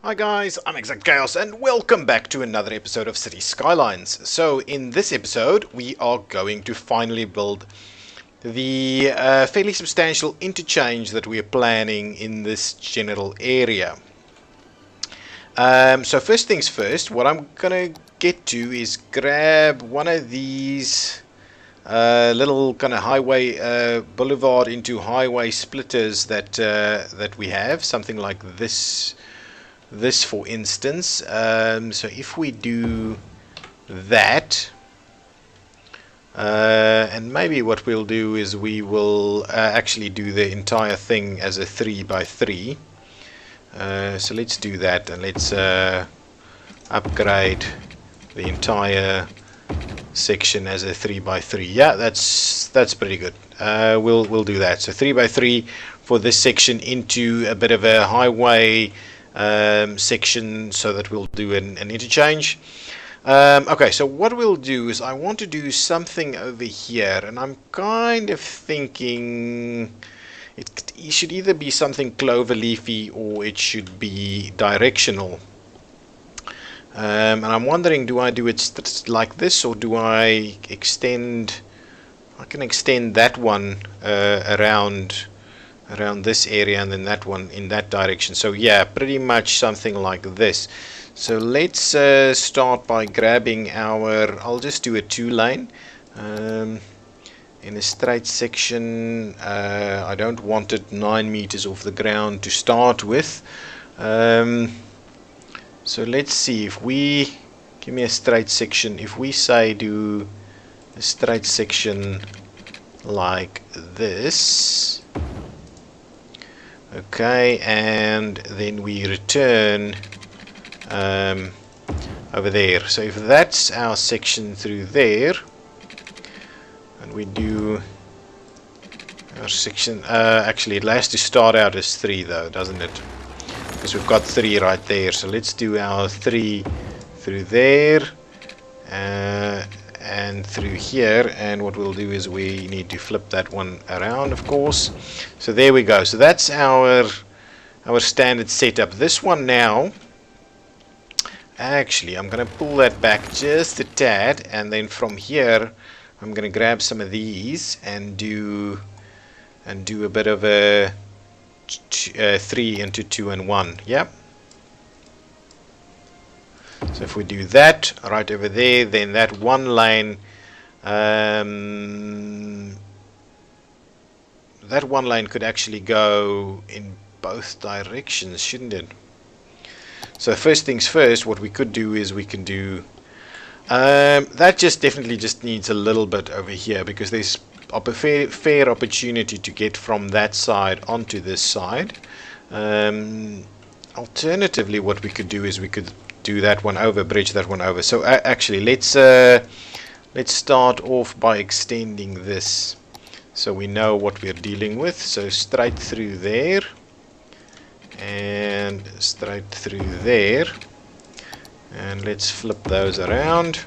Hi guys, I'm ExactChaos and welcome back to another episode of Cities Skylines. So in this episode we are going to finally build the fairly substantial interchange that we are planning in this general area. So first things first, what I'm gonna get to is grab one of these little kind of highway boulevard into highway splitters that we have, something like this for instance. So if we do that, and maybe what we'll do is we will actually do the entire thing as a 3x3. So let's do that, and let's upgrade the entire section as a 3x3. Yeah, that's pretty good. We'll do that. So 3x3 for this section into a bit of a highway section, so that we'll do an interchange. Okay, so what we'll do is I want to do something over here, and I'm kind of thinking it should either be something cloverleafy or it should be directional. And I'm wondering, do I do it like this, or do I extend? I can extend that one around this area, and then that one in that direction. So yeah, pretty much something like this. So let's start by grabbing I'll just do a 2-lane in a straight section. I don't want it 9 meters off the ground to start with. So let's see, if we give me a straight section, if we say do a straight section like this. Okay, and then we return over there. So if that's our section through there, and we do our section, actually it has to start out as 3 though, doesn't it? Because we've got 3 right there. So let's do our 3 through there and through here, and what we'll do is we need to flip that one around, of course. So there we go. So that's our standard setup. This one now, actually I'm gonna pull that back just a tad, and then from here I'm gonna grab some of these and do a bit of a 3 into 2 and 1. Yep. So if we do that right over there, then that one lane, could actually go in both directions, shouldn't it? So first things first, what we could do is we can do that. Definitely just needs a little bit over here, because there's a fair opportunity to get from that side onto this side. Alternatively, what we could do is we could do that one over, bridge that one over. So actually let's start off by extending this so we know what we're dealing with. So straight through there and straight through there, and let's flip those around.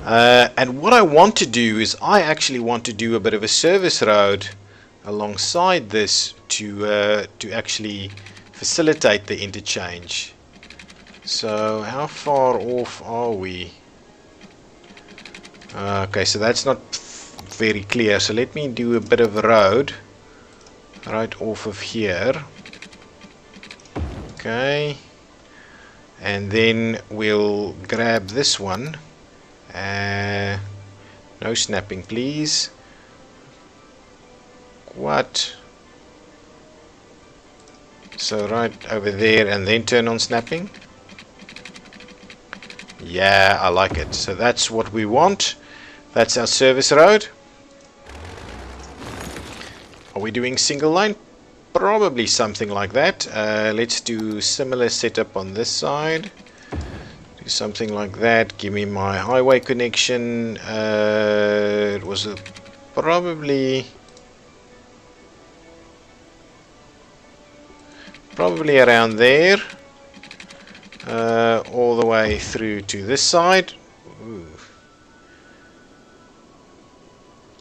And what I want to do is I actually want to do a bit of a service road alongside this to actually facilitate the interchange. So how far off are we? Okay, so that's not very clear. So let me do a bit of a road right off of here. Okay, and then we'll grab this one. No snapping, please. What? So right over there, and then turn on snapping. Yeah, I like it. So that's what we want. That's our service road. Are we doing single line? Probably something like that. Let's do similar setup on this side. Do something like that. Give me my highway connection. It was probably around there, all the way through to this side. Ooh.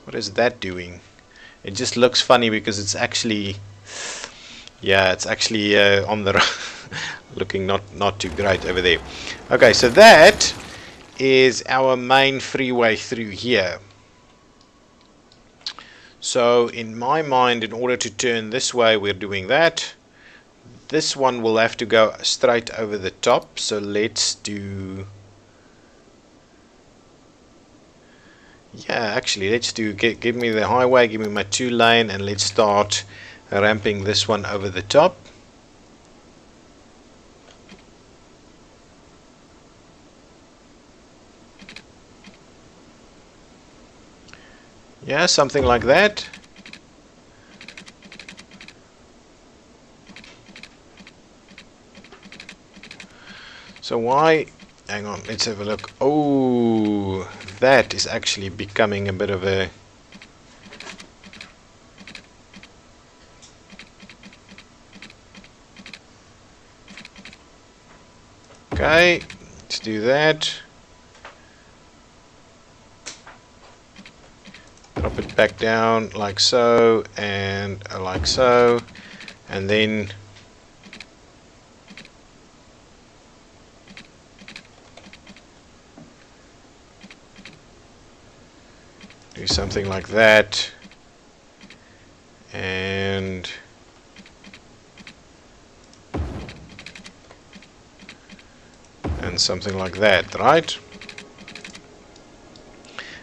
What is that doing? It just looks funny because it's actually Yeah, it's actually on the looking not too great over there. Okay, so that is our main freeway through here. So in my mind, in order to turn this way, we're doing that. This one will have to go straight over the top, so let's do, yeah, actually let's do, give me the highway, give me my 2-lane, and let's start ramping this one over the top. Yeah, something like that. So why, hang on, let's have a look. Oh, that is actually becoming a bit of a, okay, let's do that. Drop it back down like so, and like so, and then do something like that, and something like that, right?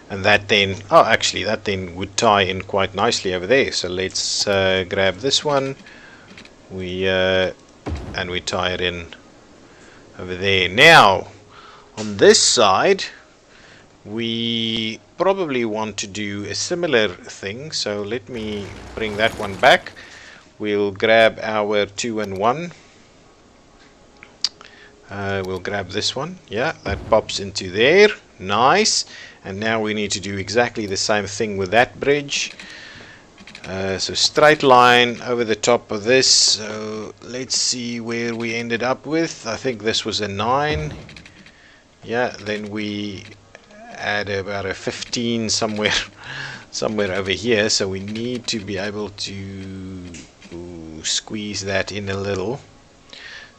And that then, oh, actually that then would tie in quite nicely over there. So let's grab this one, and we tie it in over there. Now on this side we probably want to do a similar thing, so let me bring that one back. We'll grab our 2 and 1. We'll grab this one. Yeah, that pops into there. Nice. And now we need to do exactly the same thing with that bridge. So straight line over the top of this. So let's see where we ended up with. I think this was a 9. Yeah, then we add about a 15 somewhere over here. So we need to be able to squeeze that in a little.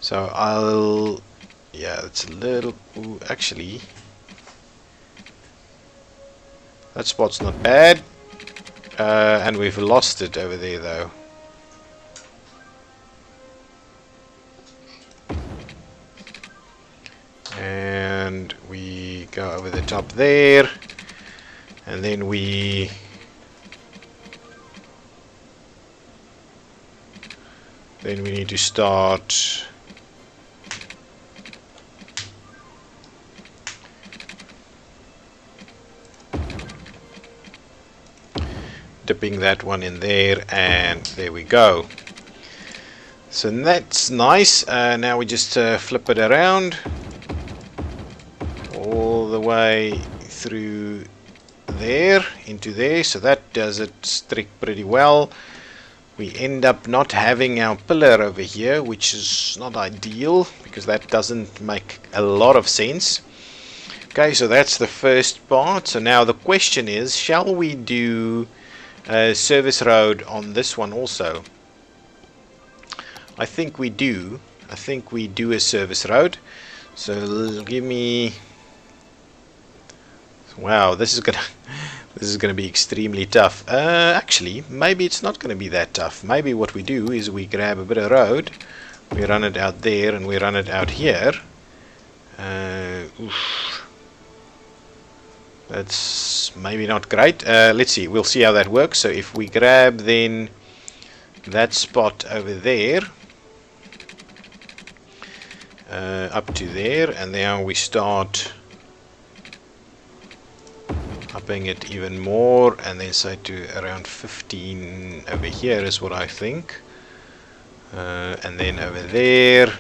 So yeah, it's a little, actually that spot's not bad, and we've lost it over there though. And we go over the top there, and then we need to start dipping that one in there, and there we go. So that's nice. Now we just flip it around all the way through there into there, so that does it pretty well. We end up not having our pillar over here, which is not ideal because that doesn't make a lot of sense. Okay, so that's the first part. So now the question is, shall we do a service road on this one also? I think we do. I think we do a service road. So give me, wow, this is gonna be extremely tough. Actually, maybe it's not gonna be that tough. Maybe what we do is we grab a bit of road, we run it out there, and we run it out here. That's maybe not great. Let's see, we'll see how that works. So if we grab then that spot over there, up to there, and now we start upping it even more, and then say to around 15 over here is what I think, and then over there.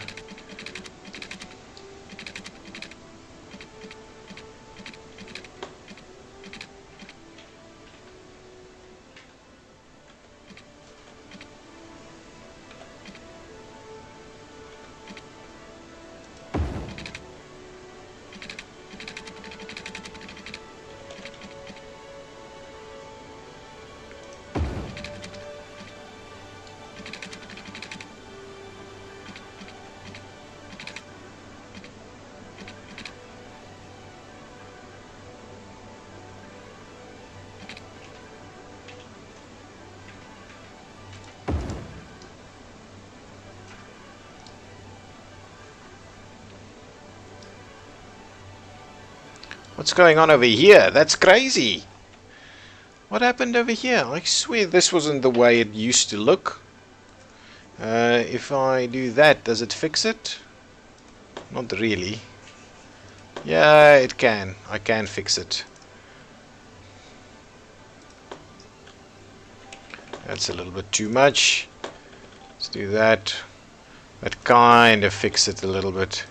What's going on over here? That's crazy. What happened over here? I swear this wasn't the way it used to look. If I do that, does it fix it? Not really. Yeah, it can. I can fix it. That's a little bit too much. Let's do that. That kind of fixed it a little bit.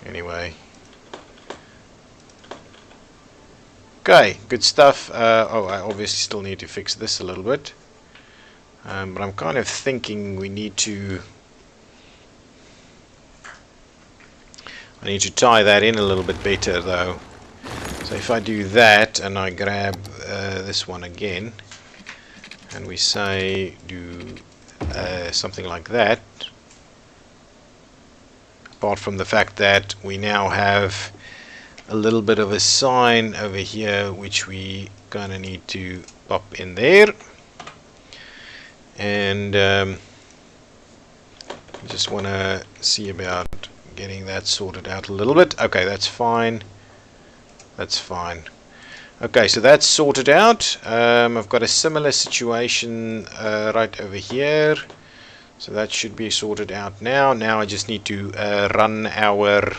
Anyway. Okay, good stuff. Oh, I obviously still need to fix this a little bit. But I'm kind of thinking we need to... I need to tie that in a little bit better though. So if I do that and I grab this one again and we say do something like that, apart from the fact that we now have a little bit of a sign over here which we kind of need to pop in there, and just want to see about getting that sorted out a little bit. Okay, that's fine. That's fine. Okay, so that's sorted out. I've got a similar situation right over here. So that should be sorted out now. Now I just need to run our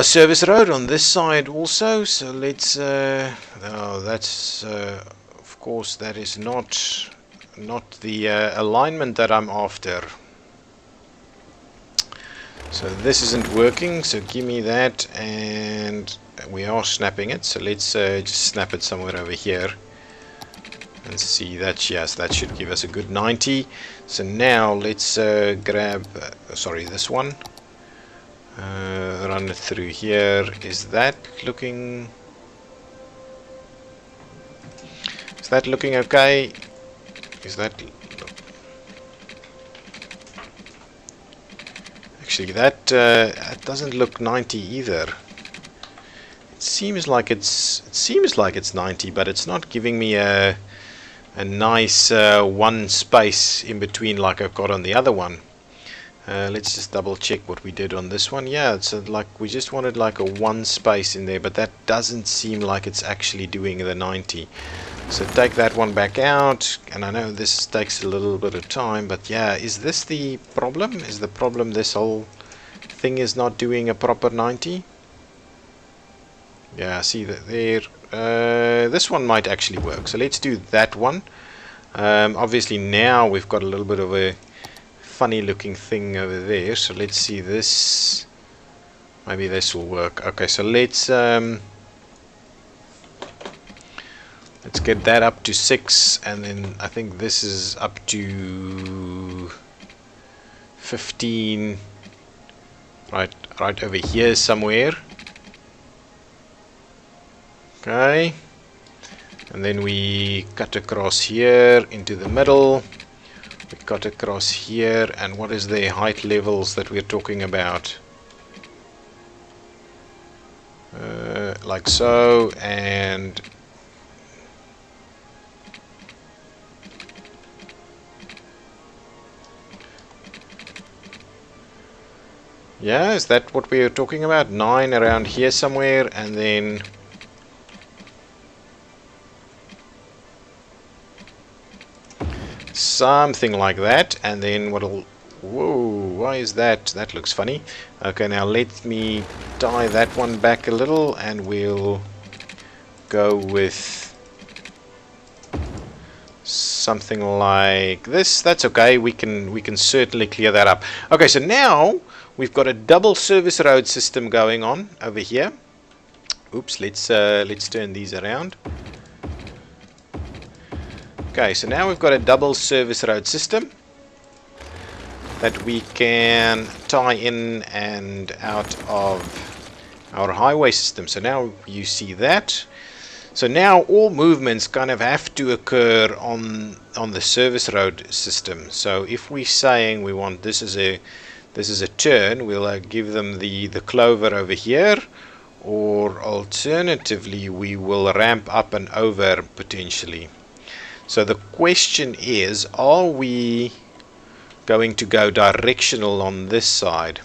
service road on this side also. So let's. Oh, that's of course that is not the alignment that I'm after. So this isn't working. So give me that, and we are snapping it. So let's just snap it somewhere over here. And see that, yes, that should give us a good 90. So now let's grab, sorry, this one, run it through here. Is that looking okay? Is that actually that doesn't look 90 either. It seems like it's 90, but it's not giving me a nice one space in between like I've got on the other one. Let's just double check what we did on this one. Yeah, it's like we just wanted like a one space in there, but that doesn't seem like it's actually doing the 90. So take that one back out, and I know this takes a little bit of time, but yeah, is this the problem? Is the problem this whole thing is not doing a proper 90? Yeah, see that there. This one might actually work, so let's do that one. Obviously now we've got a little bit of a funny looking thing over there, so let's see this. Maybe this will work. Okay, so let's get that up to 6, and then I think this is up to 15, right over here somewhere. Okay, and then we cut across here into the middle, we cut across here, and what is the height levels that we're talking about? Like so, and yeah, is that what we're talking about? 9 around here somewhere, and then something like that, and then what'll... Whoa, why is that? That looks funny. Okay, now let me tie that one back a little, and we'll go with something like this. That's okay. We can certainly clear that up. Okay, so now we've got a double service road system going on over here. Oops, let's turn these around. Okay, so now we've got a double service road system that we can tie in and out of our highway system. So now you see that. So now all movements kind of have to occur on the service road system. So if we're saying we want this is a turn, we'll give them the clover over here, or alternatively we will ramp up and over potentially. So the question is, are we going to go directional on this side?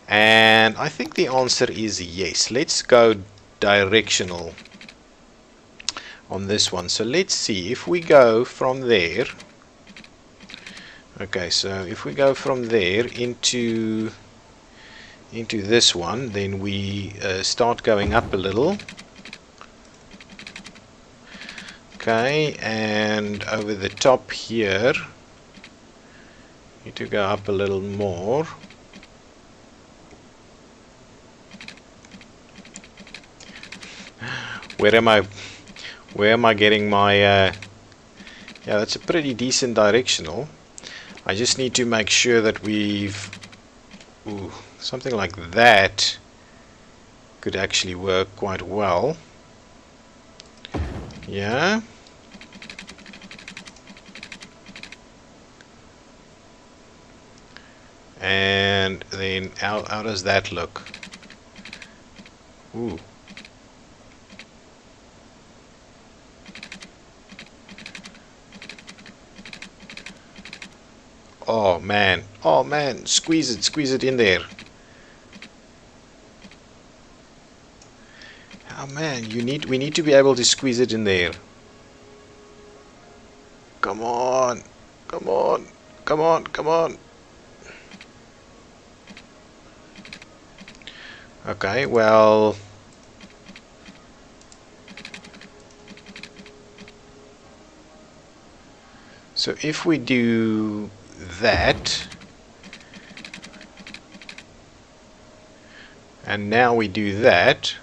And I think the answer is yes. Let's go directional on this one. So let's see if we go from there. Okay, so if we go from there into this one, then we start going up a little. Okay, and over the top here, need to go up a little more. Where am I getting my yeah, that's a pretty decent directional. I just need to make sure that we've something like that could actually work quite well. Yeah. And then how does that look? Ooh. Oh man, squeeze it in there. Oh man, we need to be able to squeeze it in there. Come on, come on, come on, come on. Okay, well, so if we do that, and now we do that,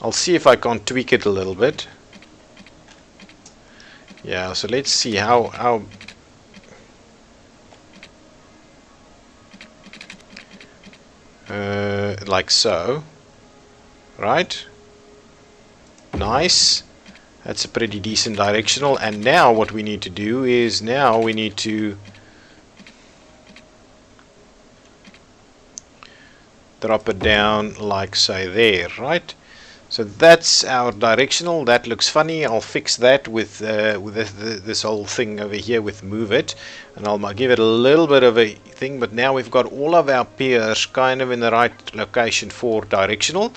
I'll see if I can't tweak it a little bit. Yeah, so let's see how like so, right? Nice. That's a pretty decent directional. And now what we need to do is now we need to drop it down like say there, right? So that's our directional. That looks funny. I'll fix that with this whole thing over here with move it, and I'll give it a little bit of a thing. But now we've got all of our piers kind of in the right location for directional.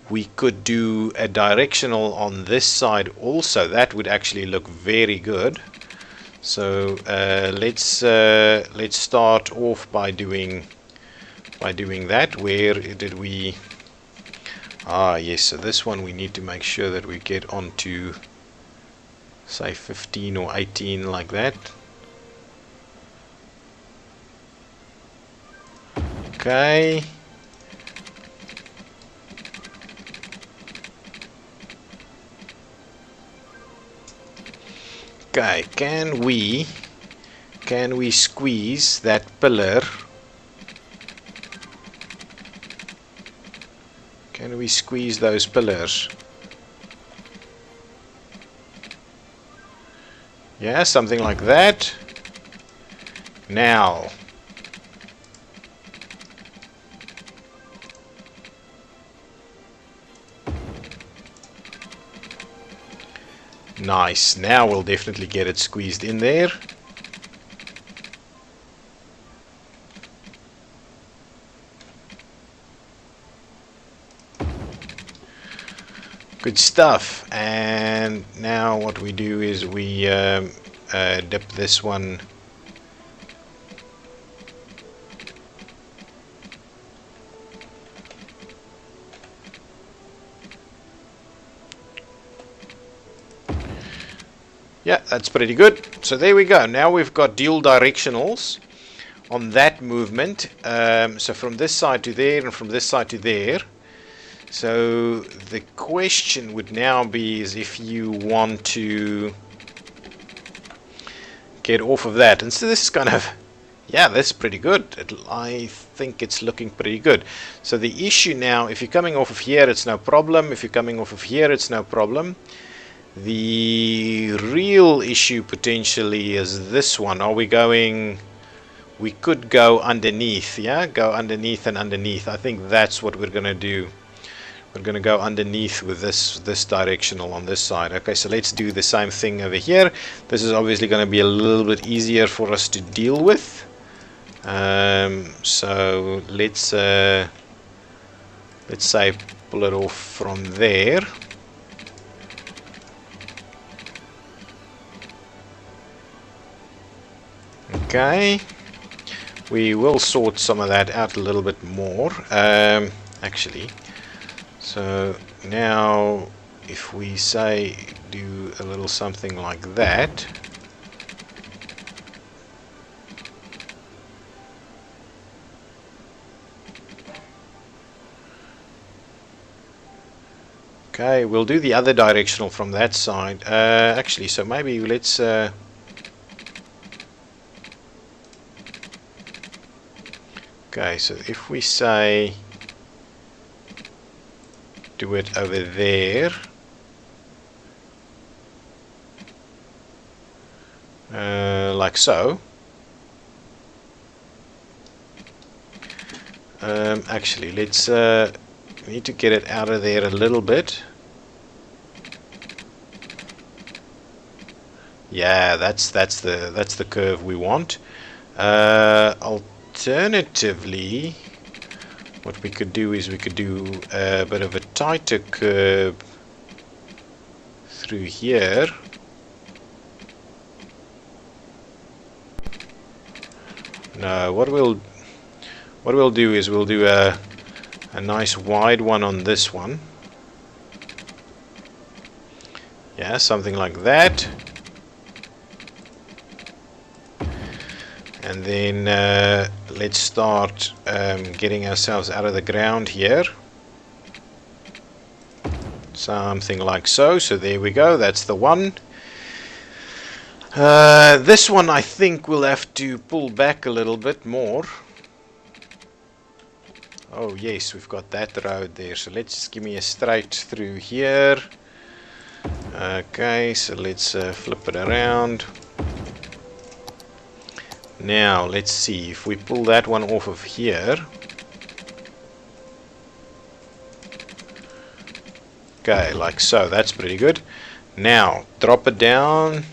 We could do a directional on this side also. That would actually look very good. So let's start off by doing that. Where did we? Ah, yes, so this one we need to make sure that we get onto, say, 15 or 18 like that. Okay. Okay, can we squeeze that pillar? Can we squeeze those pillars? Yeah, something like that. Now, nice. Now we'll definitely get it squeezed in there. Good stuff. And now what we do is we dip this one yeah, that's pretty good. So there we go. Now we've got dual directionals on that movement. So from this side to there and from this side to there. So the question would now be is if you want to get off of that. And so this is kind of, yeah, that's pretty good. I think it's looking pretty good. So the issue now, if you're coming off of here, it's no problem. If you're coming off of here, it's no problem. The real issue potentially is this one. Are we going, we could go underneath, yeah? Go underneath and underneath. I think that's what we're going to do. We're going to go underneath with this directional on this side. Okay, so let's do the same thing over here. This is obviously going to be a little bit easier for us to deal with. So let's say pull it off from there. Okay, we will sort some of that out a little bit more, actually. So now if we say do a little something like that, okay, we'll do the other directional from that side. Actually, so maybe let's okay, so if we say do it over there, like so. Actually, let's we need to get it out of there a little bit. Yeah, that's the curve we want. Alternatively, what we could do is we could do a bit of a tighter curve through here. No, what we'll do is we'll do a nice wide one on this one. Yeah, something like that. And then let's start getting ourselves out of the ground here. Something like so. So there we go. That's the one. This one I think we'll have to pull back a little bit more. Oh yes, we've got that road there. So let's just give me a straight through here. Okay, so let's flip it around. Now let's see if we pull that one off of here. Okay, like so. That's pretty good. Now drop it down.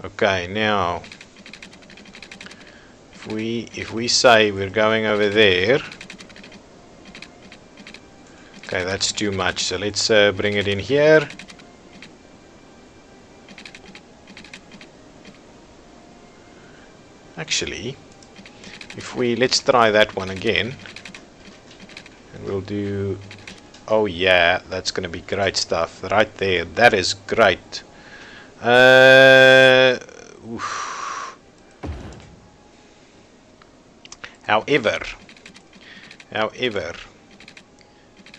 Okay, now if we say we're going over there. Okay, that's too much. So let's bring it in here. Actually, let's try that one again, and we'll do, oh yeah, that's going to be great stuff right there. That is great. However,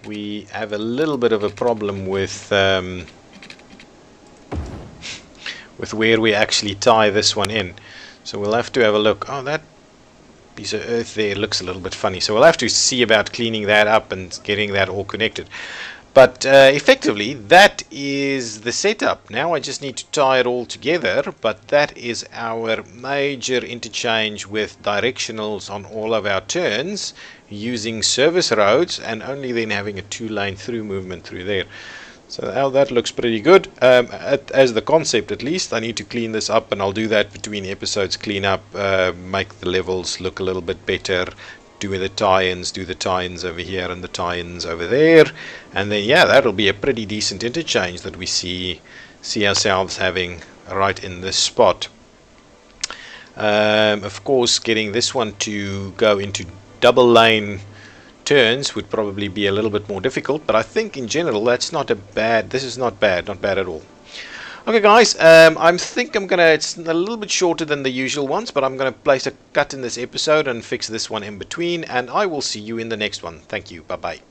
we have a little bit of a problem with where we actually tie this one in. So we'll have to have a look. Oh, that piece of earth there looks a little bit funny. So we'll have to see about cleaning that up and getting that all connected. But effectively, that is the setup. Now I just need to tie it all together. But that is our major interchange with directionals on all of our turns, using service roads and only then having a 2-lane through movement through there. So that looks pretty good. As the concept, at least, I need to clean this up, and I'll do that between episodes. Clean up, make the levels look a little bit better, do the tie-ins over here and the tie-ins over there, and then yeah, that'll be a pretty decent interchange that we see ourselves having right in this spot. Of course, getting this one to go into double lane turns would probably be a little bit more difficult, but I think in general this is not bad at all. Okay guys, I think it's a little bit shorter than the usual ones, but I'm gonna place a cut in this episode and fix this one in between, and I will see you in the next one. Thank you, bye bye.